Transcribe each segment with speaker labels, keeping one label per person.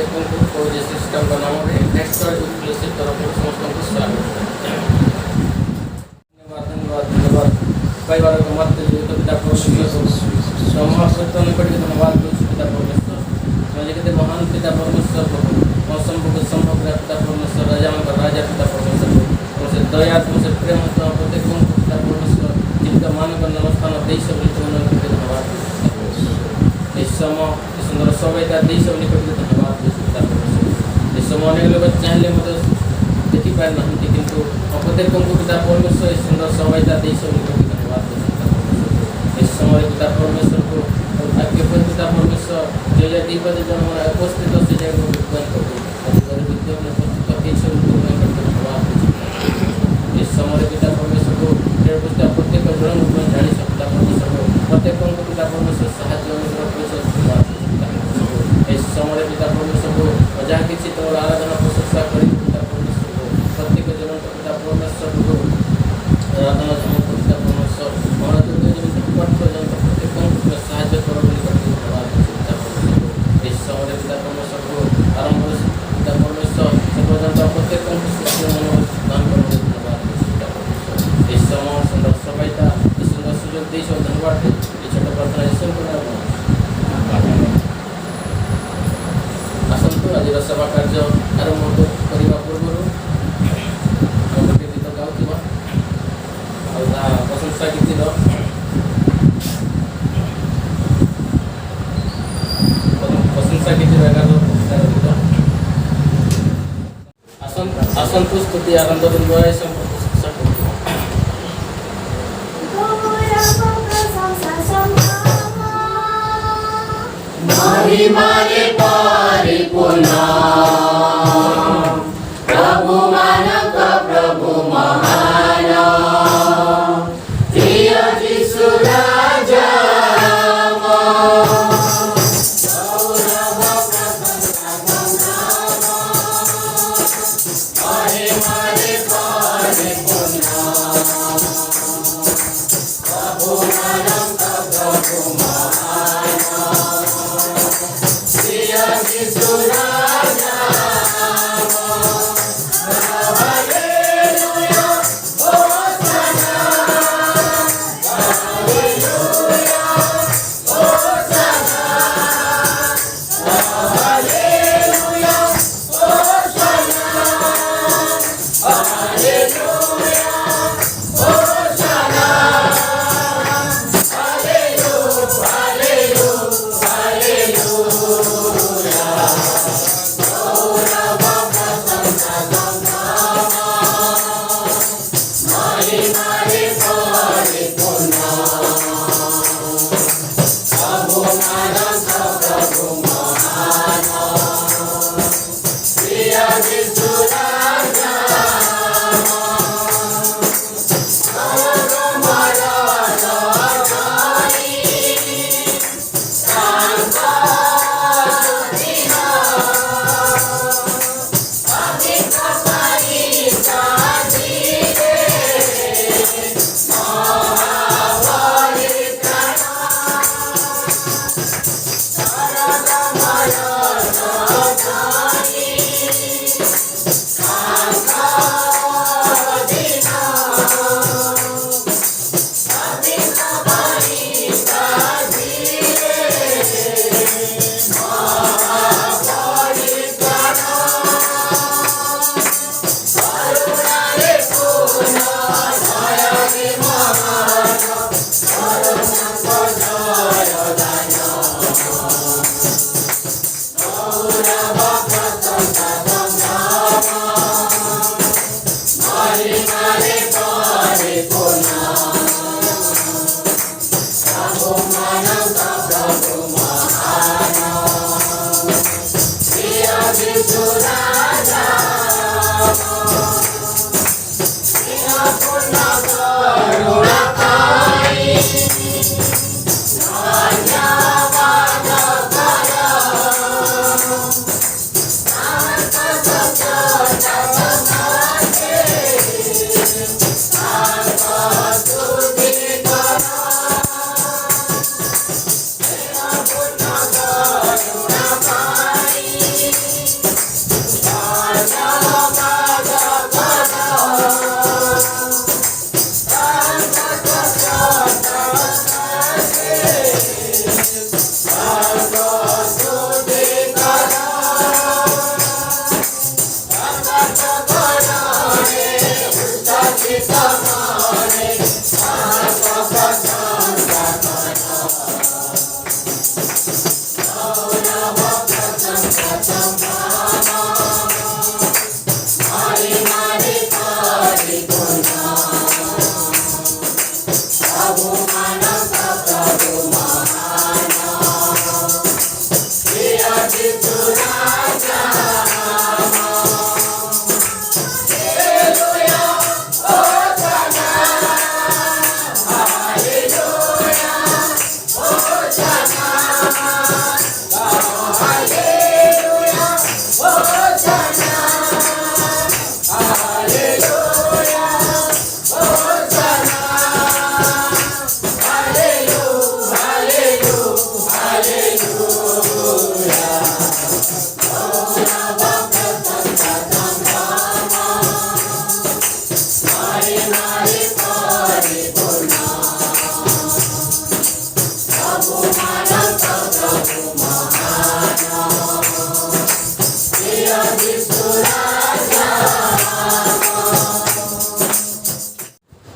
Speaker 1: प्रत्येकଙ୍କୁ କୋଉ ସିଷ୍ଟମ ନାମରେ next inclusive ତରଫରୁ ସମସ୍ତଙ୍କୁ ସ୍ୱାଗତ। धन्यवाद कई बार मत पिता परमेश्वर समस्त निकट धन्यवाद पिता परमेश्वर कहते महान पिता परमेश्वर असंभव संभव पिता परमेश्वर राजा राजा पिता परमेश्वर तुमसे दया तुमसे प्रेम प्रत्येक पिता परमेश्वर जिनका मानव नमस्कार देश धन्यवाद इस समय सुंदर सभ्यता देश निकट धन्यवाद पिता परमेश्वर इस समय अनेक लोग चाहले मतलब देखी पार नहीं किंतु प्रत्येक पिता परमेश्वर इस सुंदर सभ्यता देश निकट धन्यवाद इस समय पिता परमेश्वर को आज्ञा पिता परमेश्वर जो जो दीपद जन उपस्थित से विद्या उपस्थित धन्यवाद इस समय पिता परमेश्वर को प्रत्येक जन जानी सकता परमेश्वर प्रत्येक पिता परमेश्वर साहाଯ୍य इस समय पिता परमेश्वर को जहाँ किसी तो आराधना प्रशंसा कर पिता परमेश्वर को प्रत्येक जन पिता परमेश्वर को आराधना पिता परमेश्वर प्रत्येक साहाଯ୍य कर इस समय पिता परमेश्वर को आरंभ पिता परमेश्वर से पर्यटन प्रत्येक दान कर इस समय सुंदर सभ्यता इस सुंदर सुजोग देश धन्यवाद ये छोट प्रार्थना आसतु आज सेवा कार्य आरंभ करने पूर्व गोटे गीत गाँव प्रशंसा गीतर प्रशंसा गीतर 11 गीत आसतु स्तुति आनंद प्रशंसा
Speaker 2: महिमारे परिपूर्ण प्रभु मानव प्रभु महान प्रिय यीशु राजा महिमारे परिपूर्ण प्रभु मानव प्रभु महान यीशु राजा हालेलुया होसाना हालेलुया होसाना हालेलुया होसाना हालेलुया होसाना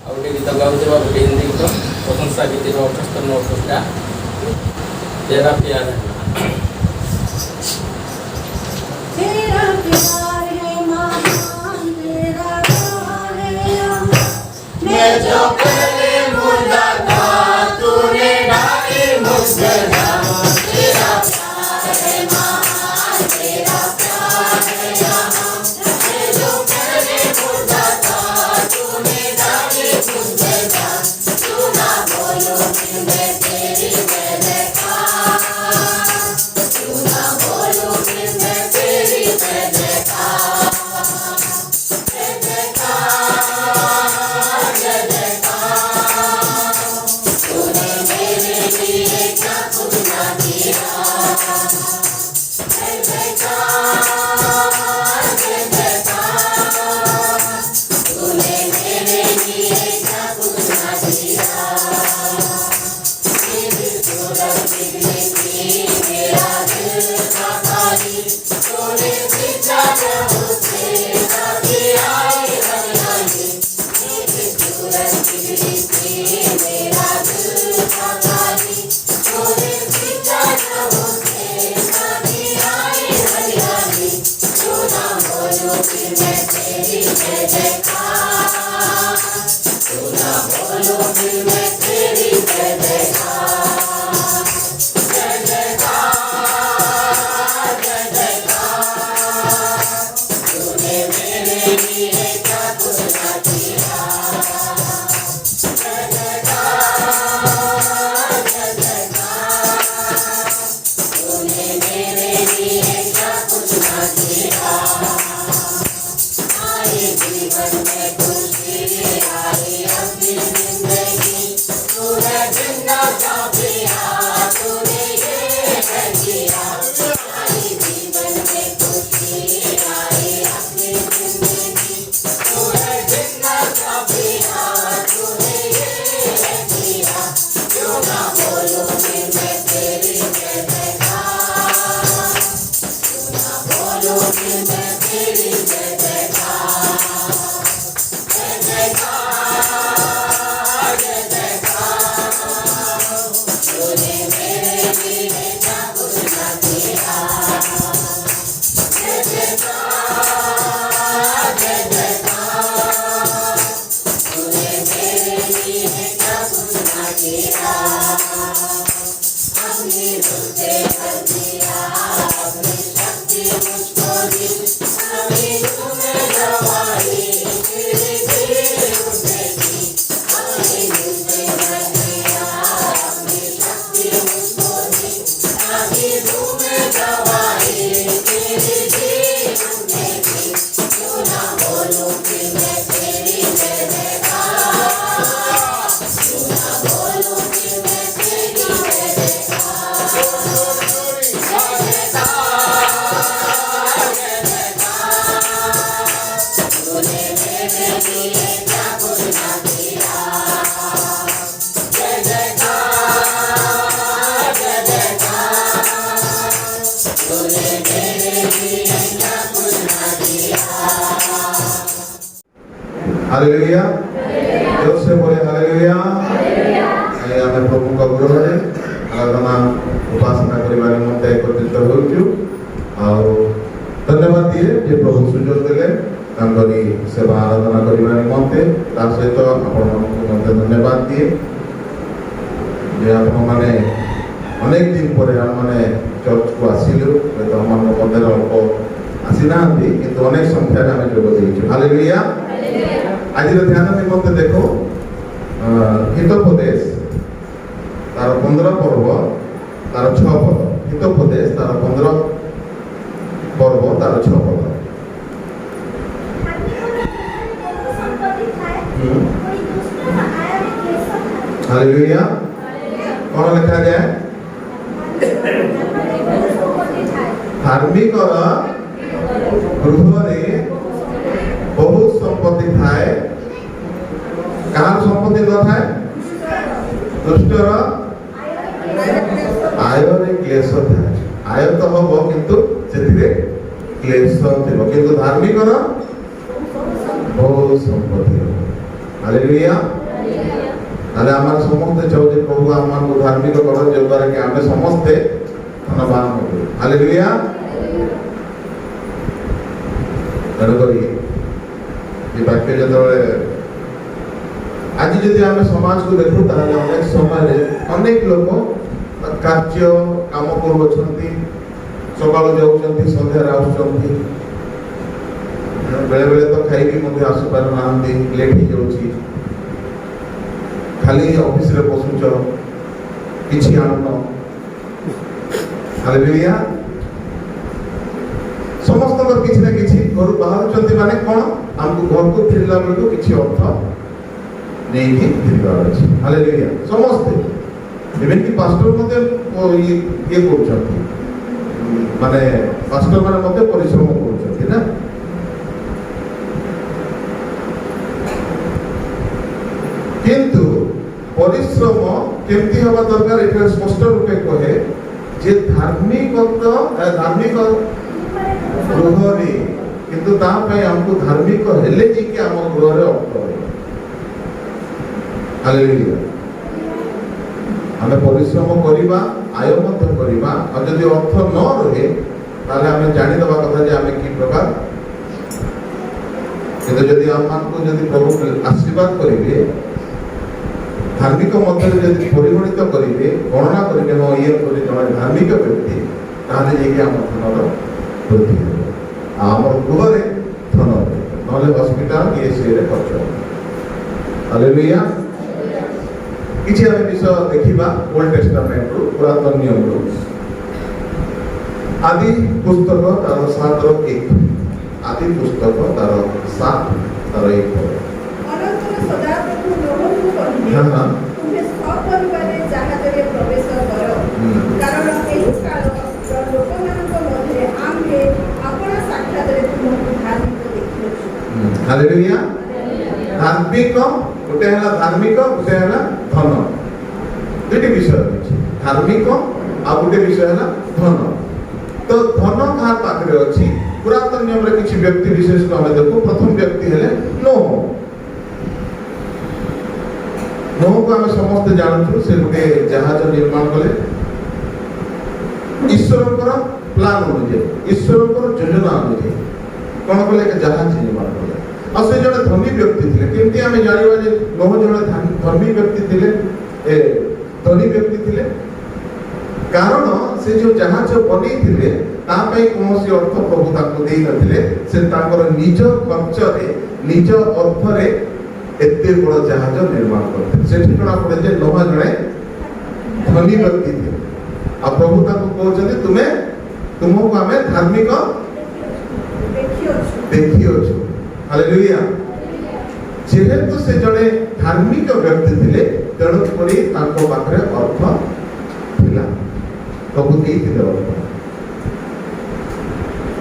Speaker 1: ଆଉ ଗୋଟେ ଗୀତ ଗାଉଥିବା ଗୋଟେ ହିନ୍ଦୀ ଗୀତ ପ୍ରଶଂସା ଗୀତିର 78 ପୃଷ୍ଠା ତେରା ପ୍ୟାର
Speaker 2: तेरा प्यार है महान, तेरा प्यार है अमर। मैं जो पहले मुर्दा था, तूने डाली मुझसे जान। तेरा प्यार है महान, तेरा प्यार है अमर। मैं जो पहले मुर्दा था, तूने डाली मुझसे जान। तू ना बोलो कि मैं तेरी बेनकाब, तू ना बोलो कि मैं तेरी बेनकाब। तूने मेरे लिए क्या कुछ ना किया। तूने मेरे लिए क्या कुछ ना किया। तेरी सूरत बिगड़ी थी, मेरा दिल था खाली। तूने खींचा जब उसे, तभी आई हरियाली। तेरी सूरत बिगड़ी थी, मेरा दिल था खाली। तूने खींचा जब उसे, तभी आई हरियाली। तू ना बोलो कि मैं तेरी बेनकाब, तू ना बोलो कि मैं तेरी बेनकाब। जय जयकार, जय जयकार। तूने मेरे लिए क्या कुछ ना किया। जय जयकार, जय जयकार। तूने मेरे लिए क्या कुछ ना किया। आई जीवन में खुशी, आई अपनी जिंदगी। तूने जिंदा सा पिया, तूने ये है किया। आई जीवन में खुशी, आई अपनी जिंदगी। तूने जिंदा सा पिया, तूने ये है किया। क्यों ना बोलो कि मैं तेरी बेनकाब, क्यों ना बोलो कि मैं तेरी बेनकाब। जय जयकार, जय जयकार। तूने मेरे लिए क्या कुछ ना किया। जय जयकार, जय जयकार। तूने मेरे लिए क्या कुछ ना किया। अपनी रूह से कर दिया, अपनी शक्ति मुझको दी। अपनी रूह में गवाही, तेरी तेरी उठेगी। अपनी रूह से कर दिया, अपनी शक्ति मुझको दी। अपनी रूह में गवाही, तेरी तेरी उठेगी। क्यों ना बोलो कि मैं तेरी बेनकाब, क्यों ना बोलो कि मैं तेरी बेनकाब। जय जयकार, जय जयकार। तूने मेरे लिए क्या कुछ ना किया। जय जयकार, जय जयकार। तूने मेरे लिए क्या कुछ ना किया।
Speaker 3: हालेलुया, जोर से बोले हालेलुया। आइए आमे प्रभु का गौरव आराधना उपासना करिबार निमंते एकत्रित होउछु। और धन्यवाद दिए जे प्रभु सुजोग देले तांकरी सेवा आराधना करिबार निमंते। तार सहित आपण मानक धन्यवाद दिए जे आपण माने अनेक दिन पर हम माने चर्च को आसिलु। तो हम मध्य अल्प आसीना किंतु अनेक संख्या में जोग देइछु। हालेलुया। आज ध्यान निमंते देखो हितोपदेश तार 15 पर्व तार 6 पद। हितोपदेश तार 15 पर्व तार 6 पद। हालेलुया। कौन लिखा जाए? धार्मिक गृहरे बहुत संपत्ति थाए कहार संपत्ति न थाए दुष्टर आयरे क्लेश थाए आय तो हम किंतु से क्लेश थे किंतु धार्मिक बहुत संपत्ति हालेलुया ताले आम समस्ते चाहूँ प्रभु आम को धार्मिक कर जो द्वारा कि आम समस्ते धनवान हो हालेलुया तेणुक वाक्य जो आज जदि आम समाज को देखू ताले अनेक समय अनेक लोग कार्य काम कर सकाल जाऊँ सन्धार आसुँच बेले बेले तो खाई आसि पार ना लेट हो जाऊँ खाली ऑफिस रे बसुच किछि आनुन हालेलुया समस्त किछि ना किछि घर बाहर चलते माने कोन हमको घर को फिरला बेले को किछि अर्थ नहीं कि फिरबार अछि हालेलुया समस्त इवन कि पास्टर मते ये करछथि माने पास्टर माने मते परिश्रम करछथि ना किंतु परिश्रम केमती हवा दरकार एटा स्पष्ट रूपे कहे जे धार्मिक गृहरे किंतु ता पे हमको धार्मिक हेले जी के हम गृहरे अर्थ है हालेलुया हमें परिश्रम करिबा आय मध्य करिबा और यदि अर्थ न रहे ताले हमें जानि दबा कथा जे हमें की प्रकार किंतु यदि हम को यदि प्रभु आशीर्वाद करिवे धार्मिक मध्य यदि परिगणित करेंगे गणना करेंगे हाँ ये जन धार्मिक व्यक्ति ताहले जे आम धनर वृद्धि आम गृहरे धन ना हस्पिटाल ये सी खर्च हालेलुया किसी आम विषय देखा ओल्ड टेस्टामेंट रु पुरातन नियम रु आदि पुस्तक तार 7:1 आदि पुस्तक तार 7 तार 1
Speaker 2: तुम्हें सपरिवारे जहाजरे प्रवेश कर कारण एही काल लोकମାନଙ୍କ ମଧ୍ୟରେ आम्हे अपना साक्षातरे तुमको धार्मिक देखियो
Speaker 3: हालेलुया धार्मिक गोटे है धार्मिक गोटे है धन दुटी विषय अछि धार्मिक आ गोटे विषय है धन तो धन कहा पाखरे अछि पुरातन नियम रे किछि व्यक्ति विशेष को हम देखो प्रथम व्यक्ति हेले नोह नोह को आम समस्त जानू से गोटे जहाज निर्माण कले ईश्वर प्लान अनुଯାयी ईश्वर योजना अनुଯାयी कौन कले एक जहाज निर्माण कले और से जड़े धनी व्यक्ति थे केमती आम जाना जे नोह जड़े धनी व्यक्ति थे धनी व्यक्ति थे कारण से जो जहाज बनी थे कौन अर्थ प्रभु दे नथिले से निज खर्च रे निज अर्थ रे एते बड़ जहाज निर्माण करते सेठी जଣା पड़े जे नोह जणे धनी व्यक्ति थे आ प्रभु ताको कहउछते तुमे तुमको हमें धार्मिक देखियो छु हालेलुया जेहेतु से जणे धार्मिक व्यक्ति थिले तेणु करी ताको पाखरे अर्थ थिला प्रभु देइथिले अर्थ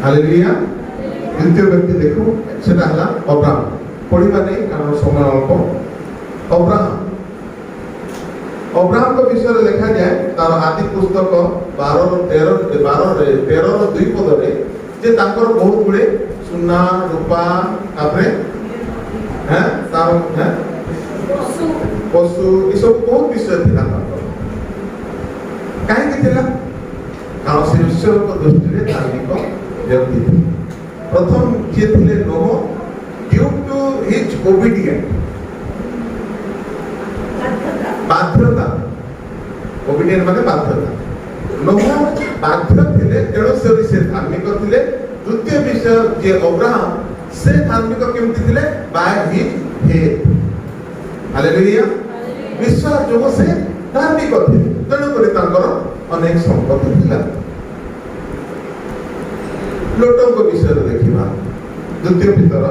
Speaker 3: हालेलुया द्वितीय व्यक्ति देखो सेटा हला अब्राहम पढ़ा नहीं कारण समय अल्प अब्राहम को विषय लिखा जाए तार आदि पुस्तक 12:13 पदरे जे तांकर बहुत गुड़े सुना रूपा तापरे हैं तार हैं पशु ये सब बहुत विषय थिला काहे कि थिला कारण से ईश्वर को दृष्टि रे धार्मिक व्यक्ति थे प्रथम जे थिले Noh due to his obedience बाध्यता obedience माने बाध्यता नोह बाध्य थिले तेणु से धार्मिक थिले द्वितीय विषय जे अब्राहम से धार्मिक केमती थिले बाय हिज फेथ हालेलुया विश्वास जो से धार्मिक थिले तेणु करी तांकर अनेक संपत्ति थिला लोटों को विषय देखिबा द्वितीय पितर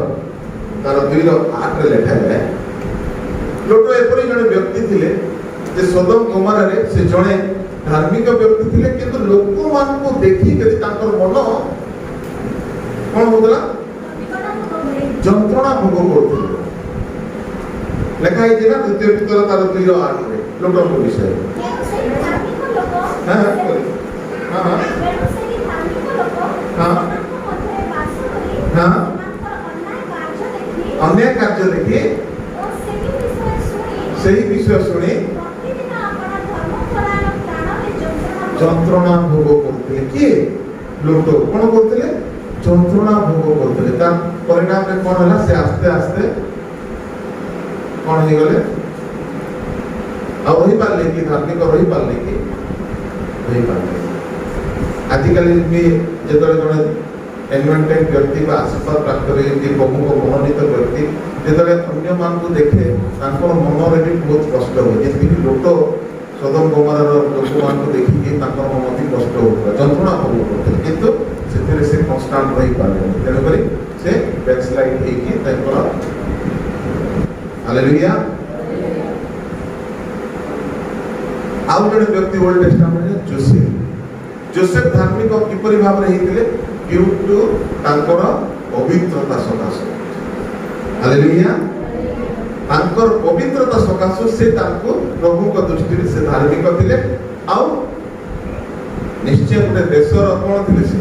Speaker 3: तार 2:8 रे लिखा जाए लोटो एपरी जने व्यक्ति थिले जे सदम गोमरा रे से जने धार्मिक व्यक्ति थिले किंतु लोक मान को देखि के तांकर मन कौन होता जंत्रणा भोग करते लिखा है ना द्वितीय पितर तार 2:8 रे लोटन को विषय हां हां हां हां अन्य कार्य देखी सही विषय सुनी जंत्रणा भोग करते किए लोट कौन करते जंत्रणा भोग करते परिणाम में कौन है से आस्ते आस्ते कौन हो गले रही पारे कि धार्मिक रही पारे कि आजिकल भी जो जड़े एनवायरमेंट व्यक्ति का आशीर्वाद प्राप्त करेंगे प्रमुख मनोनीत व्यक्ति जो अन्य मान को देखे मन में भी बहुत कष्ट हुए जैसे लोट सदम गोमार लोक मान देखिए मन भी कष्ट होता जंत्रणा भोग करते किंतु से कन्स्टांट रही पारे तेणुक से बैकस्लाइड होकर हालेलुया आउ जड़े व्यक्ति ओल्ड टेस्टामेंट जोसेफ धार्मिक किपरि भाव रे हितले ड्यू टू तांकर पवित्रता सकाश हालेलुया तांकर पवित्रता सकाश से तांको प्रभु को दृष्टि से धार्मिक थिले आउ निश्चय गोटे देशर कोन थिले से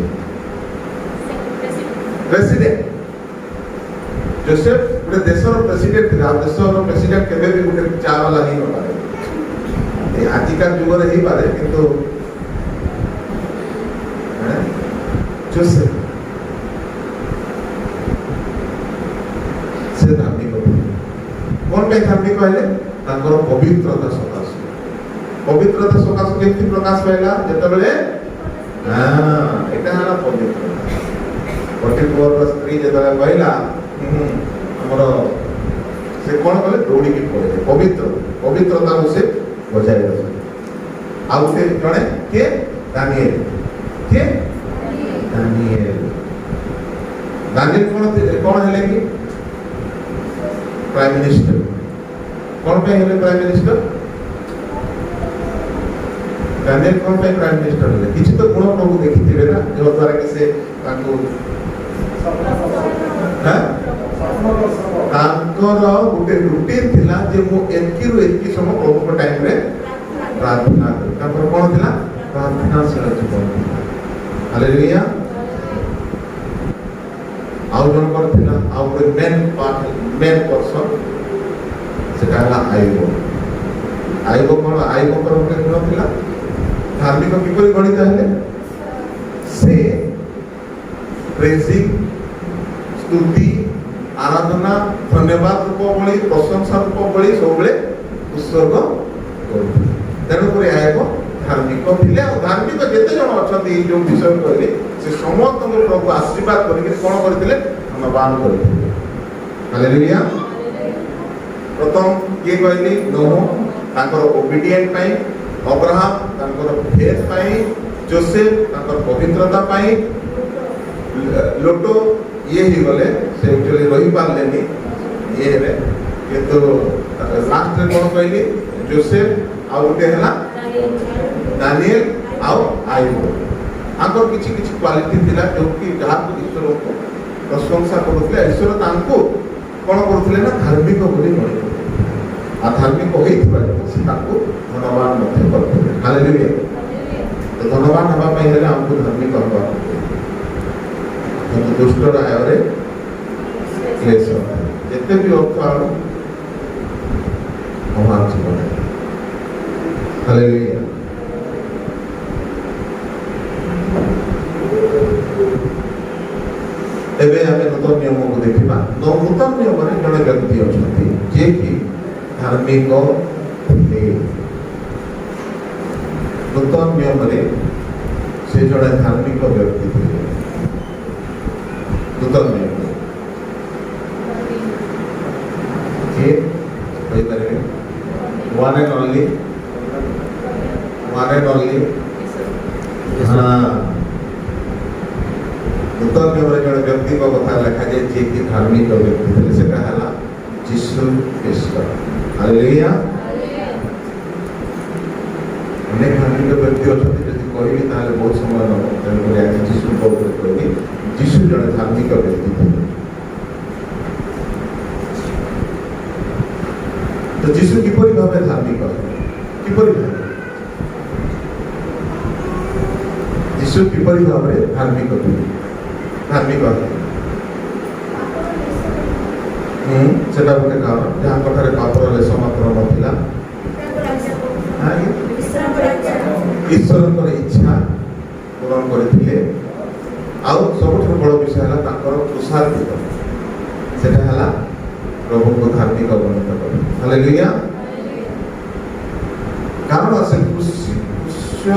Speaker 3: प्रेसिडेंट जोसेफ गोटे देशर प्रेसिडेंट थिले आ देशर प्रेसिडेंट केबे भी गोटे चा वाला ही न पारे आजिका जुग रे ही पारे किंतु जोसेफ से धार्मिक कौन पे धार्मिक कहले तांकर पवित्रता सकाश केमती प्रकाश पाइला जेतबेले एटा हला पवित्रता पटिपुर स्त्री जेतबेले कहला हमर से कौन कहले दौड़ी की पड़े पवित्रता को से बजाय रखे आउ से जणे के दानिएल कौन हेले कि प्राइम मिनिस्टर कौन पे हेले प्राइम मिनिस्टर दानिएल कौन पे प्राइम मिनिस्टर हेले किछि तो गुण प्रभु देखिथिबे ना जो द्वारा कि से ताको हां तांकर गुटे रूटीन थिला जे मो एकी रु एकी समय प्रभु को टाइम रे प्रार्थना तांकर कोन थिला प्रार्थना से जीवन हालेलुया आउ जन कर थिला आउ मेन पर्सन सेटा हला आइबो कोन आइबो पर गुटे गुण थिला धार्मिक किपरि गणित हेले से प्रेजिंग स्तुति आराधना धन्यवाद रूप बड़ी प्रशंसा रूप बड़ी सब उत्सर्ग तेणुक धार्मिक थे धार्मिक जिते जन अच्छा जो विषय कहले से समस्त प्रभु आशीर्वाद करके कौन करते धनवान करते प्रथम किए कहली नोह तांकर ओबीडिएंट पाई अब्राहम तांकर फेथ पाई जोसेफ तांकर पवित्रता पाई लोटो ये ही गले से एक्चुअली रही पारलेनी ये रे किंतु लास्ट रे कोन कहली जोसेफ आ उठे हला दानिएल आउ आयुब आगर किछि क्वालिटी थिला जो कि जहा को ईश्वर को प्रशंसा करथले ईश्वर तांको कोन करथले ना धार्मिक बोली मने आ धार्मिक होई थिबा से तांको धनवान मते करथले हालेलुया तो धनवान हवा पई हेले हमको धार्मिक हवा किंतु दुष्ट राय क्लेश जिते भी अर्थ आनु हमार जीवन हालेलुया एबे हमें नूतन नियम को देखिबा नूतन नियम रे जने व्यक्ति अछंती जे कि धार्मिक थे नूतन नियम रे से जने धार्मिक व्यक्ति थे नूतन नियम के कई तरह one and only हाँ नूतन नियम रे जने व्यक्ति को कथा लिखा जाय जे कि धार्मिक व्यक्ति थे से कहला यीशु ख्रीस्ट हालेलुया अनेक धार्मिक व्यक्ति अछंती କହିବି ତାହେଲେ ବହୁତ ସମୟ ନେବ, ତେଣୁକରି ଆଜି ଯୀଶୁଙ୍କ ଉପରେ କହିବି। ଯୀଶୁ ଜଣେ ଧାର୍ମିକ ବ୍ୟକ୍ତି ଥିଲେ। ତ ଯୀଶୁ କିପରି ଭାବେ ଧାର୍ମିକ ହେଲେ? କିପରି ଭାବେ ଯୀଶୁ କିପରି ଭାବରେ ଧାର୍ମିକ ଥିଲେ? ଧାର୍ମିକ ହେଲେ ସେଟା ଗୋଟେ କାରଣ, ଯାହାଙ୍କଠାରେ ପାପର ଲେଶ ମାତ୍ର ନଥିଲା, ଈଶ୍ୱରଙ୍କର ଇଚ୍ଛା ପୂରଣ କରିଥିଲେ। ଆଉ ସବୁଠାରୁ ବଡ଼ ବିଷୟ ହେଲା ତାଙ୍କର କୃଷାର୍ପିତ, ସେଟା ହେଲା ପ୍ରଭୁଙ୍କୁ ଧାର୍ମିକ ବର୍ଣ୍ଣିତ କରେ। ହାଲେଲୁୟା। କାରଣ ସେ କୃଷ୍ଣ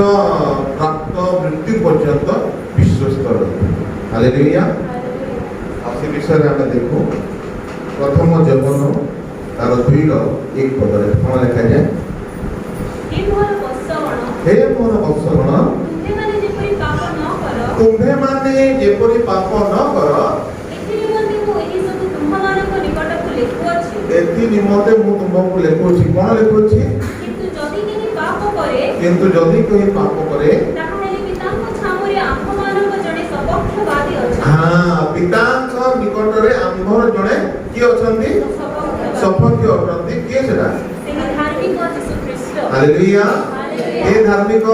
Speaker 3: ପ୍ରାପ୍ତ ମୃତ୍ୟୁ ପର୍ଯ୍ୟନ୍ତ ବିଶ୍ୱସ୍ତ ରହିଥିଲେ। ହାଲେଲୁୟା। ଆଉ ସେ ବିଷୟରେ ଆମେ ଦେଖୁ ପ୍ରଥମ ଯୌବନ ତାର 2:1 ପଦରେ କ'ଣ ଲେଖାଯାଏ? ହେ ମୋର ବତ୍ସଗଣ, ତୁମ୍ଭେମାନେ ଯେପରି ପାପ ନ କର, ଏଥି ନିମନ୍ତେ ମୁଁ ତୁମକୁ ଲେଖୁଅଛି। କ'ଣ ଲେଖୁଅଛି? କିନ୍ତୁ ଯଦି କେହି ପାପ କରେ, ପିତାଙ୍କ ନିକଟରେ ଆମ୍ଭର ଜଣେ କିଏ ଅଛନ୍ତି? ସପକ୍ଷ ଅଟନ୍ତି। କିଏ ସେଟା? ହାଲେଲୁୟା। କିଏ ଧାର୍ମିକ?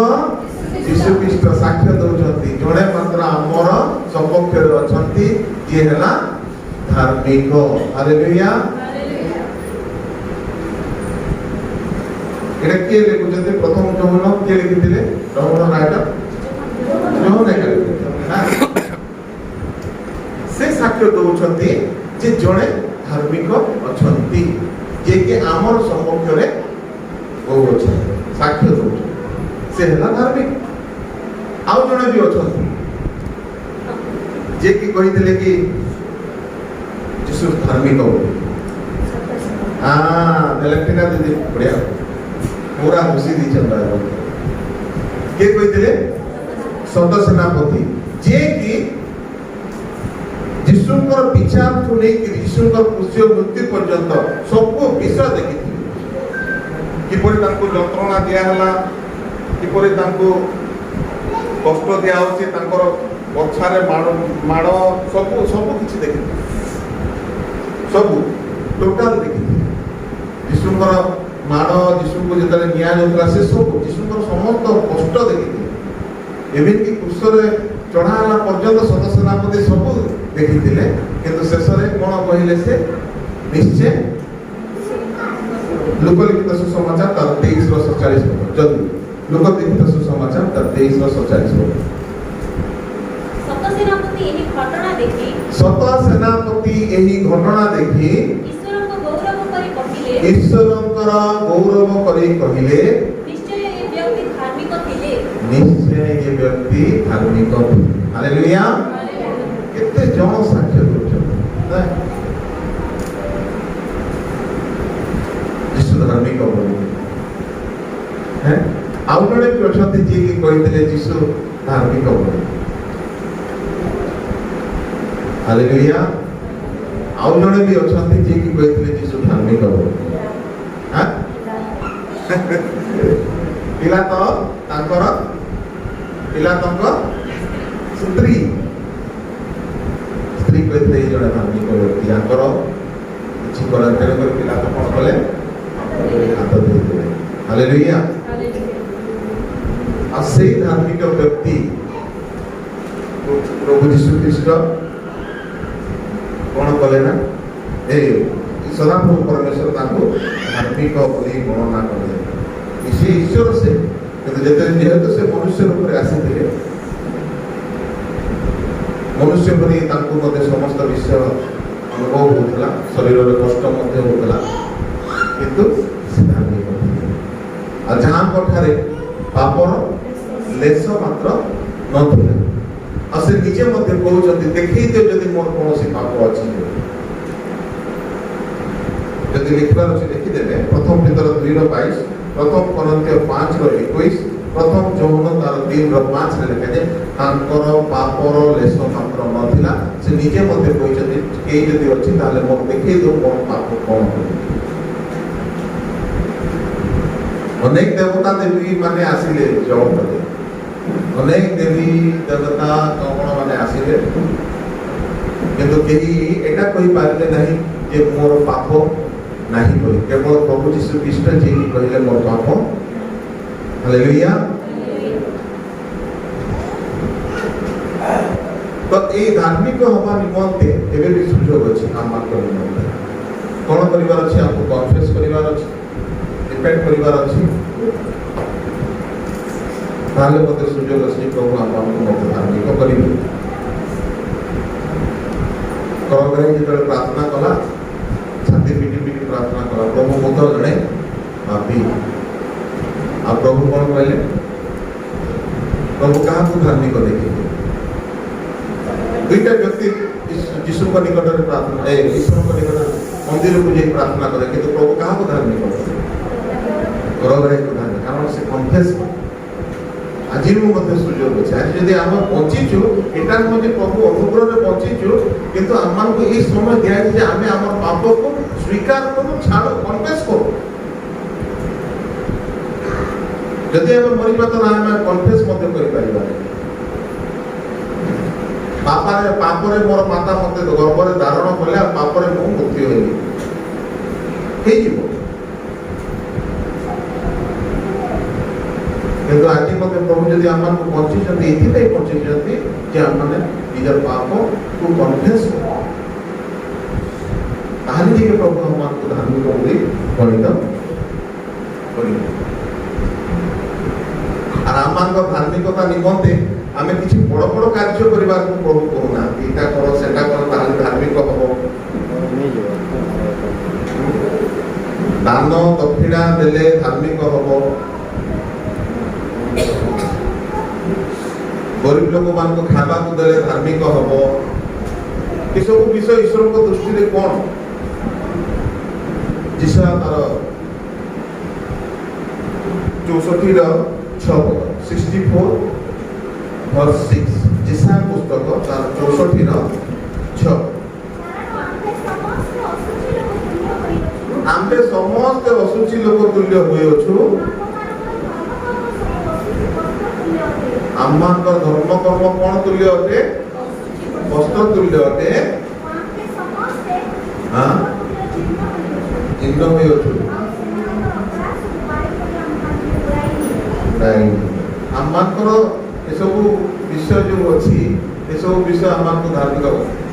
Speaker 3: ଯୀଶୁ ଖ୍ରୀଷ୍ଟ ସାକ୍ଷ୍ୟ ଦଉଛନ୍ତି ଜଣେ ମାତ୍ର ଆମର ସପକ୍ଷରେ ଅଛନ୍ତି, ଯିଏ ହେଲା ଧାର୍ମିକ। ହାଲେଲୁୟା। এটা কে লিখুଛନ୍ତି? প্রথম যৌবন কে লিখিଥିଲେ? যৌবন রাইটর যৌবন ସେ ସାକ୍ଷ୍ୟ ଦଉଛନ୍ତି ଯେ ଜଣେ ଧାର୍ମିକ ଅଛନ୍ତି, ଯିଏକି ଆମର ସପକ୍ଷରେ କହୁଅଛନ୍ତି, ସାକ୍ଷ୍ୟ ଦଉଛନ୍ତି, ସେ ହେଲା ଧାର୍ମିକ। ଆଉ ଜଣେ ବି ଅଛନ୍ତି ଯିଏକି କହିଥିଲେ କି ଯୀଶୁ ଧାର୍ମିକ ବୋଲି। ଦେଲେଟିନା ଦିଦି ବଢିଆ ପୁରା ଘୁଷି ଦେଇଛନ୍ତି। କିଏ କହିଥିଲେ? ସତ ସେନାପତି, ଯିଏକି ଯୀଶୁଙ୍କର ବିଚାରଠୁ ନେଇକି ଯୀଶୁଙ୍କର କ୍ରୁଶୀୟ ମୃତ୍ୟୁ ପର୍ଯ୍ୟନ୍ତ ସବୁ ବିଷୟ ଦେଖିଥିଲେ। କିପରି ତାଙ୍କୁ ଯନ୍ତ୍ରଣା ଦିଆହେଲା, କିପରି ତାଙ୍କୁ କଷ୍ଟ ଦିଆହଉଛି, ତାଙ୍କର ପଛାରେ ମାଡ଼ ସବୁ କିଛି ଦେଖିଥିଲେ। ସବୁ ଟୋଟାଲ ଦେଖିଥିଲେ। ଯୀଶୁଙ୍କର ମାଡ଼, ଯୀଶୁଙ୍କୁ ଯେତେବେଳେ ନିଆଯାଉଥିଲା, ସେ ସବୁ ଯୀଶୁଙ୍କର ସମସ୍ତ କଷ୍ଟ ଦେଖିଥିଲେ। ଏମିତିକି କ୍ରୁଶରେ ଚଢ଼ା ହେଲା ପର୍ଯ୍ୟନ୍ତ ସତ ସେନାପତି ସବୁ ଦେଖିଥିଲେ। କିନ୍ତୁ ଶେଷରେ କ'ଣ କହିଲେ ସେ? ନିଶ୍ଚୟ ଲୋକଲିଖିତ ସୁସମାଚାର ତାର 23:47 ପଦ। ଯଦି ଲୋକଲିଖିତ ସୁସମାଚାର ତାର 23:47 ପଦ। ସତ ସେନାପତି ଏହି ଘଟଣା ଦେଖି ଈଶ୍ୱରଙ୍କର ଗୌରବ କରି କହିଲେ, ନିଶ୍ଚୟ ଏ ବ୍ୟକ୍ତି ଧାର୍ମିକ ଥିଲେ। ହାଲେଲୁୟା। କେତେ ଜଣ ସାକ୍ଷ୍ୟ ଦଉଛନ୍ତି ଯୀଶୁ ଧାର୍ମିକ ବୋଲି। ଆଉ ଜଣେ ବି ଅଛନ୍ତି ଯିଏକି କହିଥିଲେ ଯୀଶୁ ଧାର୍ମିକ ବୋଲି। ହାଲେଲୁୟା। ଆଉ ଜଣେ ବି ଅଛନ୍ତି ଯିଏକି କହିଥିଲେ ଯୀଶୁ ଧାର୍ମିକ ବୋଲି। ପିଲାତ ତାଙ୍କର ପିଲାତଙ୍କ ସ୍ତ୍ରୀ କହିଥିଲେ ଏଇ ଜଣେ ଧାର୍ମିକ ବ୍ୟକ୍ତି, ତାଙ୍କର କିଛି କରା। ତେଣୁକରି ପିଲା ତ କ'ଣ କଲେ? ହାତ ଦେଇଥିଲେ। ହାଲେଲୁୟା। ଆଉ ସେଇ ଧାର୍ମିକ ବ୍ୟକ୍ତି ପ୍ରଭୁ ଯୀଶୁ ଖ୍ରୀଷ୍ଟ କ'ଣ କଲେ ନା, ସଦାପ୍ରଭୁ ପରମେଶ୍ୱର ତାଙ୍କୁ ଧାର୍ମିକ ବୋଲି ବର୍ଣ୍ଣନା କଲେ। ସେ ଈଶ୍ୱର ସେ, କିନ୍ତୁ ଯେହେତୁ ସେ ମନୁଷ୍ୟ ରୂପରେ ଆସିଥିଲେ, ମନୁଷ୍ୟ ପରି ତାଙ୍କୁ ମଧ୍ୟ ସମସ୍ତ ବିଷୟ ଅନୁଭବ ହେଉଥିଲା, ଶରୀରରେ କଷ୍ଟ ମଧ୍ୟ ହେଉଥିଲା, କିନ୍ତୁ ସେ ଧାର୍ମିକ ଥିଲେ। ଆଉ ଯାହାଙ୍କଠାରେ ପାପର ଲେଶ ମାତ୍ର ନଥିଲା। ଆଉ ସେ ନିଜେ ମଧ୍ୟ କହୁଛନ୍ତି, ଦେଖେଇ ଦିଅ ଯଦି ମୋର କୌଣସି ପାପ ଅଛି। ଯଦି ଲେଖିବାର ଅଛି ଲେଖିଦେବେ। ପ୍ରଥମ ପିତର 2:22, ପ୍ରଥମ କରନ୍ଥୀୟ 5:21, ପ୍ରଥମ ଯୌବନ ତାର 3:5 ଲେଖାଯାଏ, ତାଙ୍କର ପାପର ଲେଶ ମାତ୍ର ନଥିଲା। ସେ ନିଜେ ମଧ୍ୟ କହିଛନ୍ତି, କେହି ଯଦି ଅଛି ତାହେଲେ ମୋର ଦେଖେଇ ଦିଅ ମୋର ପାପ କ'ଣ। ଅନେକ ଦେବତା ଦେବୀ ମାନେ ଆସିଲେ ଜଗତରେ, अनेक देवी देवता कौन मैंने आसिले किंतु कहीं एटा कही पारे नहीं जे मोर पाप नहीं बोली केवल प्रभु यीशु ख्रीस्ट जी कहले मोर पाप हालेलुया तो ये धार्मिक हवा निमंते एबे भी सुयोग अछि आमार निमंते कौन करिवार अछि आपको कन्फेस करिवार अछि रिपेंट करिवार अछि ताले मते सुयोग अछि प्रभु आमार मते धार्मिक करिबे करगरे जेतले प्रार्थना कला छाती पिटी पिटी प्रार्थना कला प्रभु मते जणे पापी आ प्रभु कौन कहले प्रभु कहा को धार्मिक देखि दुईटा व्यक्ति यीशु को निकट में प्रार्थना ईश्वर को निकट मंदिर को जाई प्रार्थना करे किंतु प्रभु कहा को धार्मिक करगरे को धार्मिक कारण से कन्फेस आज मध्य सुयोग अच्छे आज जदि आम बंचीचु एटा नुह प्रभु अनुग्रह में बंचीचु किंतु आम को ये समय दिया जे आम आम पाप को स्वीकार करूँ छाड़ कन्फेस करूँ जदि आम मरीबा तो ना आम कन्फेस मध्य करिपारिबा पापरे मोर माता मते गर्भरे धारण कले पापरे मु मुक्ति होइली हे जीवो किंतु आज मते प्रभु जदि आमान को बंची जति एथि नै बंची जति जे आमाने निजर पाप को कन्फेस ताहली जे प्रभु आमान को धार्मिक बोली गणित करि और आमान को धार्मिकता निमंते आमे किछि बड़ बड़ कार्य करबा को प्रभु कहना एटा करो सेटा करो ताहले धार्मिक हबो दान दक्षिणा देले धार्मिक हबो गरीब लोक मान को खाबा को देले धार्मिक हबो ये सब विषय ईश्वर को दृष्टि रे कोन जिसा तार 64 रो 6 64 verse 6 जिसा पुस्तक तार 64 रो 6 आम्बे समस्त असुचि लोक तुल्य होय अछु आम्मांकर धर्म कर्म कोन तुल्य अटे वस्त्र तुल्य अटे हां चिन्ह होय अछु नहीं आम्मांकर ए सब विषय जो अछि ए सब विषय आम्मांको धार्मिक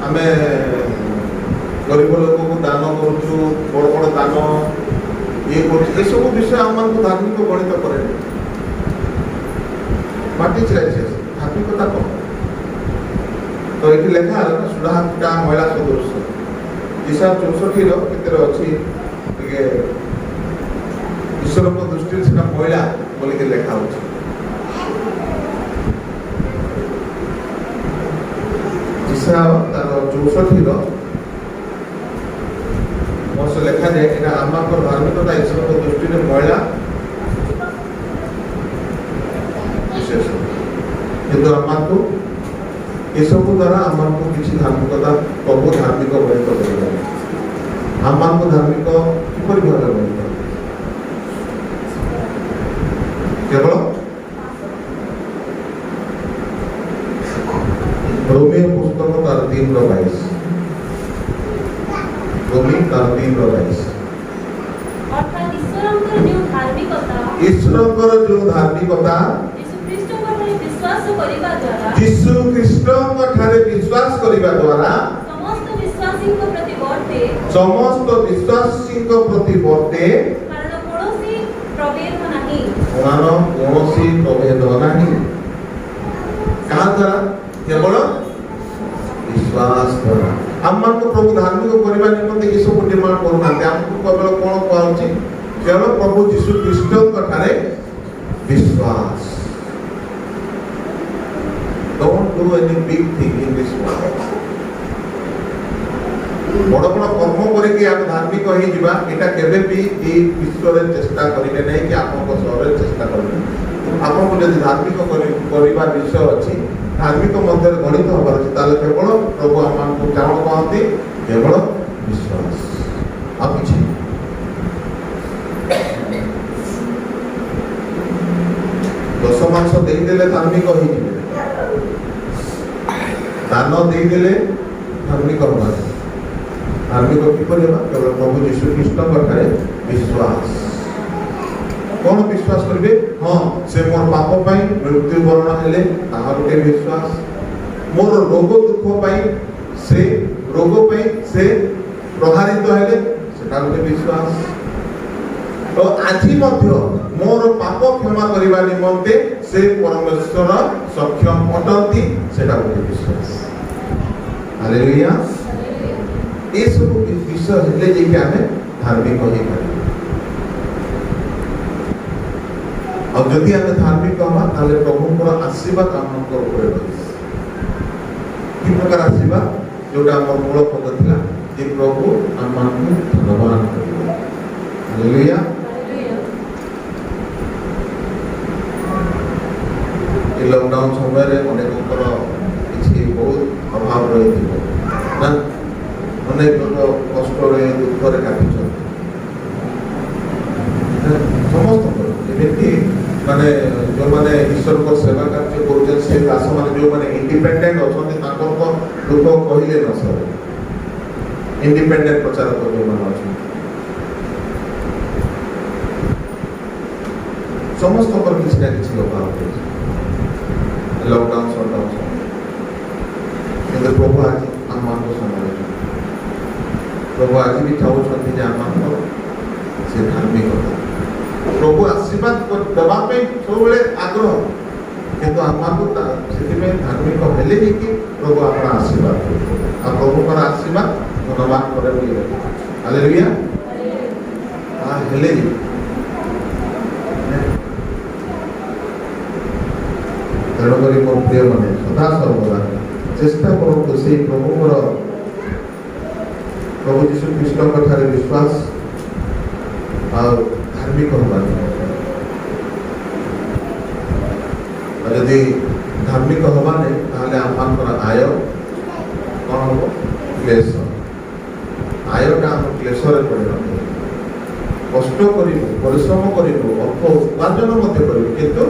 Speaker 3: आमे गरीब लोक को दान करूछु बड़ बड़ दान ये करूछु ए सब विषय आम्मांको धार्मिक गणित करे माटी चलाइछे धार्मिकता को तो एठी लेखा सुधाका महिला सदृश दिशा 64 रो केते रो अछि के ईश्वर को दृष्टि से महिला बोली के लेखा होछि दिशा तार 64 रो मोस लेखा जे एटा आमा को धार्मिकता ईश्वर को दृष्टि में महिला विशेष किंतु आमा को ये सब द्वारा आमा को किसी धार्मिकता प्रभु धार्मिक बने कर आमा को धार्मिक किपर भाव बने केवल रोमी पुस्तक तार 3:22 रोमी तार 3:22
Speaker 2: अर्थात ईश्वरंकर जो धार्मिकता
Speaker 3: जो धार्मिकता यीशु ख्रीष्ट ठारे विश्वास करिबा द्वारा
Speaker 2: समस्त विश्वासी को प्रति वर्ते कारण कौनसी प्रभेद नहीं कहा द्वारा केवल विश्वास द्वारा हम को प्रभु धार्मिक करिबा निमंते ये सब निर्माण करना हमको केवल कोन कहउची केवल प्रभु यीशु ख्रीष्ट ठारे विश्वास Don't do any big thing in this world. बड़ बड़ कर्म करके आप धार्मिक हो जिबा एटा केबे भी ए विश्व रे चेष्टा करिबे नै कि आपन को शहर रे चेष्टा करिबे आपन को यदि धार्मिक करिबा विषय अछि धार्मिक मध्य गणित होबार अछि ताले केवल प्रभु आमान को जान कहते केवल विश्वास आप किछि दस मास देई
Speaker 3: ଦେଇଦେଲେ ଧାର୍ମିକ ହେଇଯିବେ, ଦାନ ଦେଇଦେଲେ ଧାର୍ମିକ ହେବା। ଧାର୍ମିକ କିପରି ହେବା? କେବଳ ପ୍ରଭୁ ଯୀଶୁ ଖ୍ରୀଷ୍ଟଙ୍କ ଠାରେ ବିଶ୍ୱାସ। କ'ଣ ବିଶ୍ୱାସ କରିବେ? ହଁ, ସେ ମୋର ପାପ ପାଇଁ ମୃତ୍ୟୁବରଣ ହେଲେ, ତାହା ଗୋଟେ ବିଶ୍ୱାସ। ମୋର ରୋଗ ଦୁଃଖ ପାଇଁ, ସେ ରୋଗ ପାଇଁ ସେ ପ୍ରହାରିତ ହେଲେ, ସେଟା ଗୋଟେ ବିଶ୍ୱାସ। ତ ଆଜି ମଧ୍ୟ ମୋର ପାପ କ୍ଷମା କରିବା ନିମନ୍ତେ ସେ ପରମେଶ୍ୱର ସକ୍ଷମ ଅଟନ୍ତି, ସେଟା ଗୋଟେ ବିଶ୍ୱାସ। ହାଲେଲୁୟା। ଏସବୁ ବିଷୟ ହେଲେ ଯାଇକି ଆମେ ଧାର୍ମିକ ହେଇପାରିବା। ଆଉ ଯଦି ଆମେ ଧାର୍ମିକ ହବା ତାହେଲେ ପ୍ରଭୁଙ୍କର ଆଶୀର୍ବାଦ ଆମଙ୍କ ଉପରେ ରହିବ। କି ପ୍ରକାର ଆଶୀର୍ବାଦ? ଯୋଉଟା ଆମର ମୂଳ ପଦ ଥିଲା ଯେ ପ୍ରଭୁ ଆମମାନଙ୍କୁ ଧନବାନ କରିବେ। ହାଲେଲୁୟା। ଏ ଲକଡାଉନ ସମୟରେ ଅନେକଙ୍କର କିଛି ବହୁତ ଅଭାବ ରହିଥିବ ନା, ଅନେକ ଲୋକ କଷ୍ଟରେ ଦୁଃଖରେ କାଟିଛନ୍ତି। ସମସ୍ତଙ୍କର ଏମିତି ମାନେ ଯେଉଁମାନେ ଈଶ୍ୱରଙ୍କ ସେବା କାର୍ଯ୍ୟ କରୁଛନ୍ତି, ସେ ଦାସମାନେ ଯେଉଁମାନେ ଇଣ୍ଡିପେଣ୍ଡେଣ୍ଟ ଅଛନ୍ତି, ତାଙ୍କର ତ ଦୁଃଖ କହିଲେ ନ ସରେ। ଇଣ୍ଡିପେଣ୍ଡେଣ୍ଟ ପ୍ରଚାରକ ଯେଉଁମାନେ ଅଛନ୍ତି, ସମସ୍ତଙ୍କର କିଛି ନା କିଛି ଅଭାବ ରହିଛି ଲକଡାଉନ ସଟ୍ଡାଉନ ସମୟରେ। କିନ୍ତୁ ପ୍ରଭୁ ଆଜି ଆମମାନଙ୍କୁ ସମ୍ଭାଳିଛନ୍ତି। ପ୍ରଭୁ ଆଜି ବି ଚାହୁଁଛନ୍ତି ଯେ ଆମମାନଙ୍କର ସେ ଧାର୍ମିକତା। ପ୍ରଭୁ ଆଶୀର୍ବାଦ ଦେବା ପାଇଁ ସବୁବେଳେ ଆଗ୍ରହ, କିନ୍ତୁ ଆମମାନଙ୍କୁ ସେଥିପାଇଁ ଧାର୍ମିକ ହେଲେ ଯାଇକି ପ୍ରଭୁ ଆପଣ ଆଶୀର୍ବାଦ କରିବେ। ଆଉ ପ୍ରଭୁଙ୍କର ଆଶୀର୍ବାଦ ଧନବାନ କରେ ବୋଲି ହାଲେଲୁୟା। ହେଲେ ତେଣୁକରି ମୋ ପ୍ରିୟମାନେ ସଦା ସର୍ବଦା ଚେଷ୍ଟା କରନ୍ତୁ ସେଇ ପ୍ରଭୁଙ୍କର, ପ୍ରଭୁ ଯୀଶୁ ଖ୍ରୀଷ୍ଟଙ୍କ ଠାରେ ବିଶ୍ୱାସ ଆଉ ଧାର୍ମିକ ହେବା। ଯଦି ଧାର୍ମିକ ହେବା ନାହିଁ ତାହେଲେ ଆମମାନଙ୍କର ଆୟ କ'ଣ ହେବ? କ୍ଲେଶ। ଆୟଟା ଆମ କ୍ଲେଶରେ ପରିଣତ ହେବ। କଷ୍ଟ କରିବୁ, ପରିଶ୍ରମ କରିବୁ, ଅର୍ଥ ଉପାର୍ଜନ ମଧ୍ୟ କରିବୁ, କିନ୍ତୁ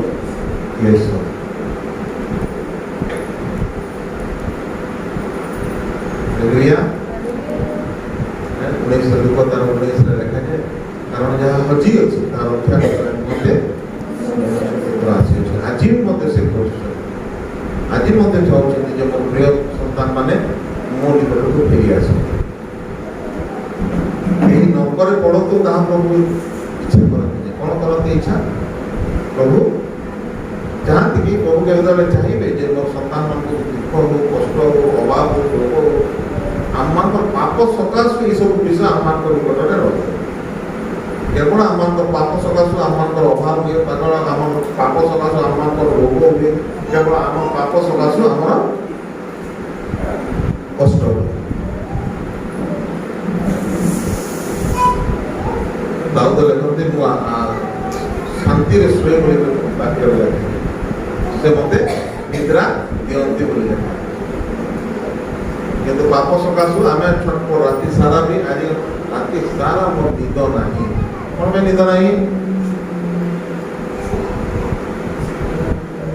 Speaker 3: କ୍ଲେଶ। ହାଲେଲୁୟା। 19 ଲୁକ 19 ଲେଖାଯାଏ, କାରଣ ଯାହା ହଜି ଅଛି ତାହା ରକ୍ଷା କରିବା ନିମନ୍ତେ ଆସିଅଛି। ଆଜି ମଧ୍ୟ ସେ କରୁଛନ୍ତି, ଆଜି ମଧ୍ୟ ଚାହୁଁଛନ୍ତି ଯେ ମୋ ପ୍ରିୟ ସନ୍ତାନ ମାନେ ମୋ ନିକଟକୁ ଫେରି ଆସନ୍ତୁ। ଏହି ନର୍କରେ ପଡ଼ନ୍ତୁ, ତାହା ପ୍ରଭୁ ଇଚ୍ଛା କରନ୍ତି। କ'ଣ କରନ୍ତି ଇଚ୍ଛା? ପ୍ରଭୁ ଚାହାନ୍ତି କି ପ୍ରଭୁ ଯେତେବେଳେ ଚାହିଁବେ ଯେ ମୋ ସନ୍ତାନମାନଙ୍କୁ ଦୁଃଖ ହଉ, କଷ୍ଟ ହଉ, ଅଭାବ ହଉ, ରୋଗ ହଉ, ଆମମାନଙ୍କର ପାପ ସକାଶୁ ଏସବୁ ବିଷୟ ଆମମାନଙ୍କ ନିକଟରେ ରହିବ। କେବଳ ଆମମାନଙ୍କର ପାପ ସକାଶୁ ଆମମାନଙ୍କର ଅଭାବ ହୁଏ, କେବଳ ଆମ ପାପ ସକାଶୁ ଆମମାନଙ୍କର ରୋଗ ହୁଏ, କେବଳ ଆମ ପାପ ସକାଶୁ ଆମର କଷ୍ଟ ହୁଏ। ଦାଉଦ ଲେଖନ୍ତି, ମୁଁ ଶାନ୍ତିରେ ଶୁଏ ବୋଲି ବାକ୍ୟରେ ଲେଖେ, ସେ ମୋତେ ନିଦ୍ରା ଦିଅନ୍ତି ବୋଲି ଲେଖେ। କିନ୍ତୁ ପାପ ସକାଶୁ ଆମେ ଛଟପଟ ରାତି ସାରା ବି, ଆଜି ରାତି ସାରା ମୋର ନିଦ ନାହିଁ। କ'ଣ ପାଇଁ ନିଦ ନାହିଁ?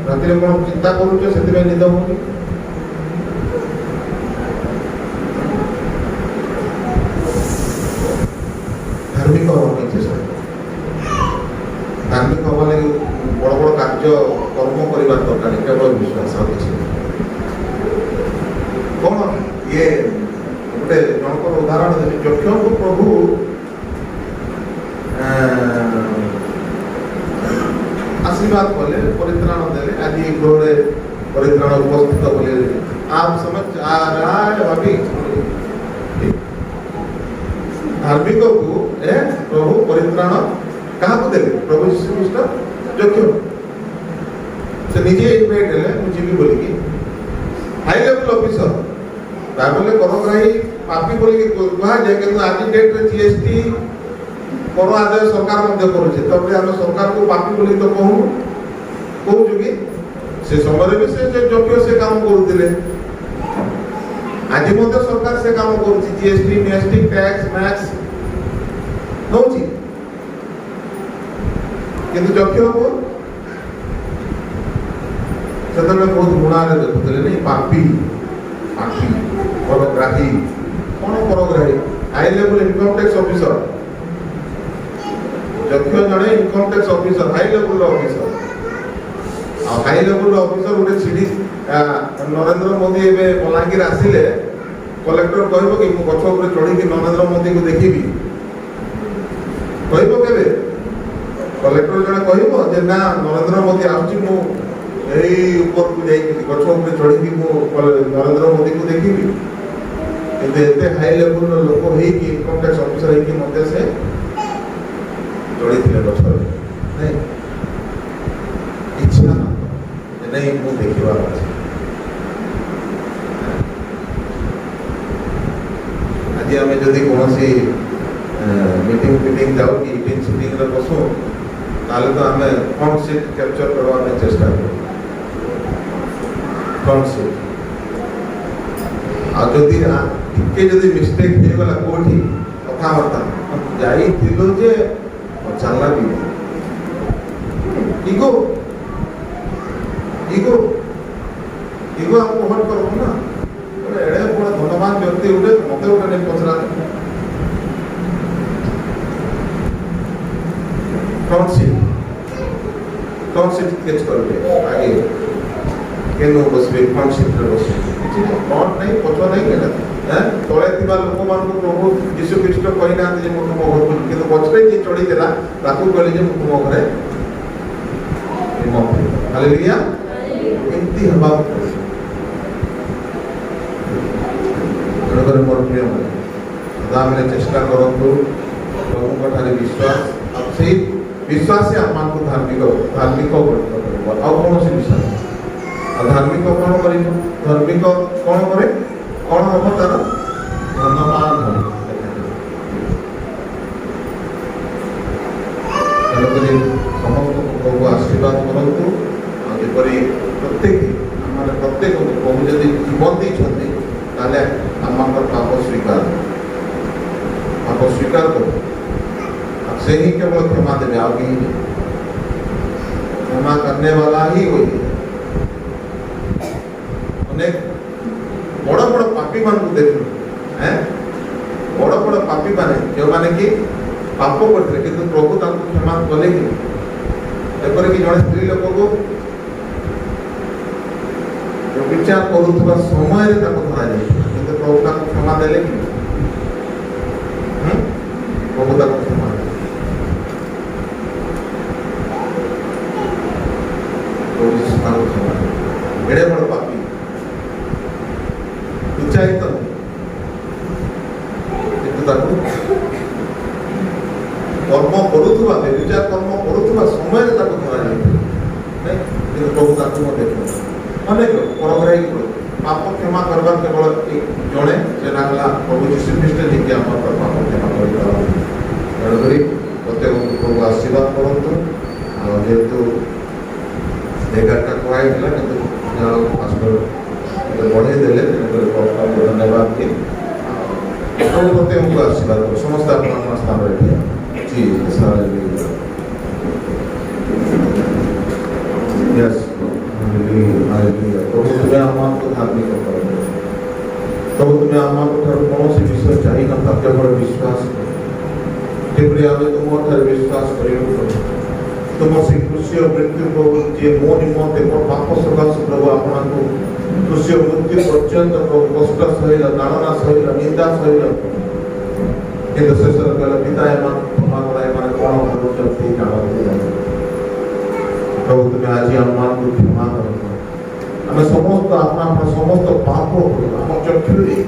Speaker 3: ରାତିରେ କ'ଣ ଚିନ୍ତା କରୁଛ, ସେଥିପାଇଁ ନିଦ ହଉନି? ଧାର୍ମିକ ହବା ପାଇଁ ଚେଷ୍ଟା କର। ଧାର୍ମିକ ହବା ଲାଗି ବଡ଼ ବଡ଼ କାର୍ଯ୍ୟ କର୍ମ କରିବା ଦରକାର, କେବଳ ବିଶ୍ୱାସ ଆଉ କିଛି ନାହିଁ। କ'ଣ ଇଏ ଗୋଟେ ଜଣଙ୍କର ଉଦାହରଣ ଦେଲି। ଯକ୍ଷଙ୍କୁ ପ୍ରଭୁ ଆଶୀର୍ବାଦ କଲେ, ପରିତ୍ରାଣ ଦେଲେ। ଆଜି ଗୃହରେ ପରିତ୍ରାଣ ଉପସ୍ଥିତ ବୋଲି आप समझ आ रहा है अभी? धार्मिक को प्रभु परित्राण क्या देले? प्रभु यीशु ख्रीस्ट यज्ञ से निजे इनवाइट हेले मुझे बोली कि हाई लेवल ऑफिसर बाइबल करग्राही पापी बोली कहा जाए, कि आज डेट रे जीएसटी कर आदाय सरकार मध्य करुचे, तब आम सरकार को पापी बोली तो कहूँ कहूँ कि से समय भी से योग्य से काम करुले। आज सरकार से काम कर जीएसटी जीएसटी टैक्स मैक्स नौची, किंतु योग्य हम ସେତେବେଳେ ବହୁତ ଗୁଣାରେ ଦେଖୁଥିଲେ ନାଇଁ ପାପି ପାପି ପରଗ୍ରାହୀ କ'ଣ ପରଗ୍ରାହୀ high level income tax officer ଯକ୍ଷ ଜଣେ ଇନକମ୍ ଟ୍ୟାକ୍ସ ଅଫିସର ହାଇ ଲେଭେଲର ଅଫିସର ଆଉ ହାଇ ଲେଭେଲର ଅଫିସର ଗୋଟେ ସିଡି ନରେନ୍ଦ୍ର ମୋଦି ଏବେ ବଲାଙ୍ଗୀର ଆସିଲେ କଲେକ୍ଟର କହିବ କି ମୁଁ ଗଛ ଉପରେ ଚଢ଼ିକି ନରେନ୍ଦ୍ର ମୋଦିକୁ ଦେଖିବି କହିବ କେବେ କଲେକ୍ଟର ଜଣେ କହିବ ଯେ ନା ନରେନ୍ଦ୍ର ମୋଦି ଆସୁଛି ମୁଁ ଏଇ ଉପରକୁ ଯାଇକି ଗଛ ଉପରେ ଚଢ଼ିକି ମୁଁ ନରେନ୍ଦ୍ର ମୋଦିକୁ ଦେଖିବି କିନ୍ତୁ ଏତେ ହାଇ ଲେଭେଲର ଲୋକ ହେଇକି ଇନକମ୍ ଟ୍ୟାକ୍ସ ଅଫିସର ହେଇକି ମଧ୍ୟ ସେ ଚଢ଼ିଥିଲେ ଗଛରେ ନାଇଁ ଇଚ୍ଛା ନାଇଁ ମୁଁ ଦେଖିବାର ଅଛି ଆଜି ଆମେ ଯଦି କୌଣସି ମିଟିଂ ଫିଟିଂ ଯାଉ କି ଇଟିଂ ସିଟିଂରେ ବସୁ ତାହେଲେ ତ ଆମେ ଫ୍ରଣ୍ଟ ସିଟ୍ କ୍ୟାପଚର କରିବା ପାଇଁ ଚେଷ୍ଟା କରୁ ଫ୍ରଣ୍ଟ ସିଟ୍ ଆଉ ଯଦି ଟିକେ ଯଦି ମିଷ୍ଟେକ୍ ହେଇଗଲା କୋଉଠି କଥାବାର୍ତ୍ତା ଯାଇଥିଲୁ ଯେ ଚାଲିଲା ବି ଇଗୋ ଇଗୋ ଇଗୋ ଆମକୁ ହଟ୍ କରିବ ନା ଏଡ଼େ ବଡ଼ ଧନବାନ ବ୍ୟକ୍ତି ଗୋଟେ ମତେ ଗୋଟେ ନେଇ ପଚରା फ्रंट सीट कैच करबे आगे केनो बसबे फ्रंट सीट रे बसबे किछि फ्रंट नहीं पछो नहीं केला हैं तळे थिबा लोक मान को प्रभु यीशु ख्रीष्ट कहि ना जे मो तुम घर को किंतु पछरे जे चढ़ी देला ताकू कहले जे मो तुम घरे हालेलुया एंती हबा अगर मोर प्रिय मन सदा मैंने चेष्टा करंतु प्रभु को ठारे विश्वास अब से विश्वास से आत्मा को धार्मिक और कौन सी विश्वास धार्मिक कौन कर धार्मिक कौन करे कौन हम तार धनवान समस्त प्रभु आशीर्वाद करतु जपरी प्रत्येक प्रत्येक प्रभु जदि जीवन देते आम पाप स्वीकार कर से ही केवल क्षमा देवे आओ कहीं क्षमा करने वाला ही कोई अनेक बड़ बड़ पापी मान को देख हैं बड़ बड़ पापी माने जो माने कि पाप करते किंतु प्रभु तांको क्षमा कले कि एपर कि जड़े स्त्री लोक को विचार करुवा समय रे ताको धरा जाय किंतु प्रभु ताको क्षमा देले कि प्रभु ताको क्षमा एड़े बड़ पापी उत्साहित कर्म करुवा बेविचार कर्म करुवा समय धरा जाए प्रभु ताको देख अनेक परग्राही पाप क्षमा करवा केवल जड़े से प्रभु यीशु ख्रीष्ट जी के पाप क्षमा कर प्रत्येक प्रभु आशीर्वाद करतु जेहेतु 11टा कहला किंतु पास्टर बढ़े देले धन्यवाद कि प्रभु प्रत्येक को आशीर्वाद कर समस्त अपना स्थान रखे जी सारे यस प्रभु तुम्हें आमको धार्मिक कर प्रभु तुम्हें आमको कौन सी विषय चाहिए ना केवल विश्वास कर आम तुम विश्वास कर तुम से कृष्य मृत्यु प्रभु जे मो निमंते मोर पाप सकाश प्रभु आपना को कृष्य मृत्यु पर्यंत प्रभु कष्ट सहिला ताड़ना सहिला निंदा सहिला किंतु शेष काल पिता एमान क्षमा कराए माने कोन करूछथि जानते प्रभु तुम्हें आज आमान को क्षमा करो आम समस्त अपना समस्त पाप आम चक्षुरे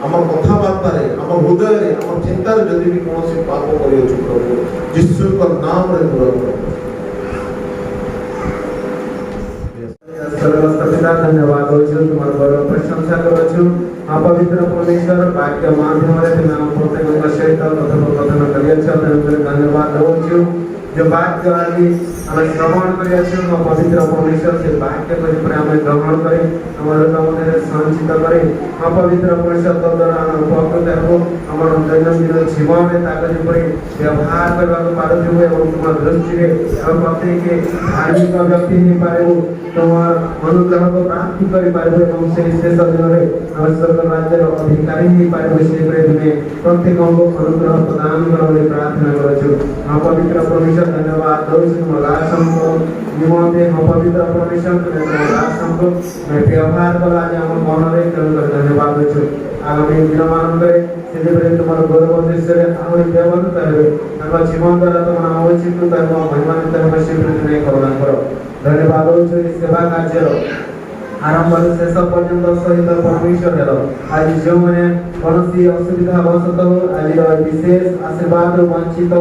Speaker 3: आम कथबार्ता आम हृदय आम चिंतार जदि भी कौन पाप कर प्रभु यीशु नाम रे दूर
Speaker 4: पिता धन्यवाद तुम्हारे गौरव प्रशंसा करूँ आ पवित्र परमेश्वर वाक्य माध्यम रे तुम प्रत्येक सहित कथोपकथन करिए धन्यवाद दौचु जो वाक्य आदि हमें श्रवण करिया पवित्र परमेश्वर से वाक्य को हमें ग्रहण करें हमारे मध्य संचित करें पवित्र परमेश्वर द्वारा उपकृत हो हमार दैनन्दिन जीवन में ताकत व्यवहार करने पार्थिव एवं तुम दृष्टि में प्रत्येक धार्मिक व्यक्ति नहीं पारे तुम अनुग्रह को प्राप्ति कर पारे से शेष दिन में स्वर्ग राज्य अधिकारी नहीं पारे से प्रत्येक को अनुग्रह प्रदान करने प्रार्थना कर पवित्र परमेश्वर धन्यवाद निमंते पवित्र परमेश्वर व्यवहार कला मन में धन्यवाद आगामी दिन मानक तुम गौरव उद्देश्य आहरी व्यवहार है जीवन द्वारा तुम अवचित महिमान्वित स्वीकृति करुणा कर धन्यवाद सेवा कार्य आरंभ शेष पर्यंत सहित परमेश्वर आज जो मैंने कौन असुविधा वशत आज विशेष आशीर्वाद वंचित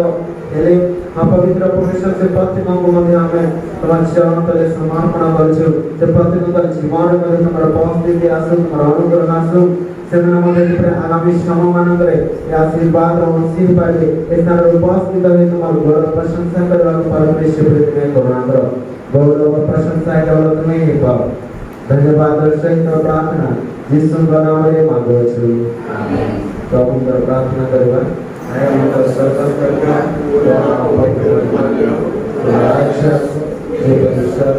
Speaker 4: हेले पवित्र परमेश्वर से प्रत्येक हमें तुम चरण तले समर्पण कर प्रत्येक जीवन में तुम उपस्थिति आसु तुम अनुग्रह आसु से आगामी समय मानक आशीर्वाद मसीह पाए स्थान उपस्थित हुए तुम गौरव प्रशंसा करने करुणा कर गौरव प्रशंसा केवल तुम्हें ही पाओ धन्यवाद सहित प्रार्थना यीशु नाम रे मांगो छु आमेन प्रभु का प्रार्थना करबा आय हम सर्व करके पवित्र मांगो राक्षस जे परमेश्वर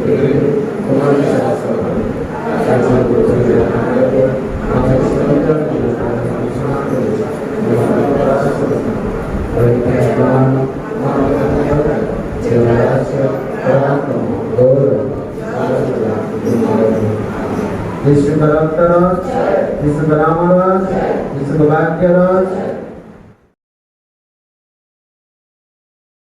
Speaker 4: के कुमार शास्त्र आचार्य को मांगो हमें सुंदर यीशु का रक्त रस, यीशु का नाम रस, यीशु का वाक्य रस,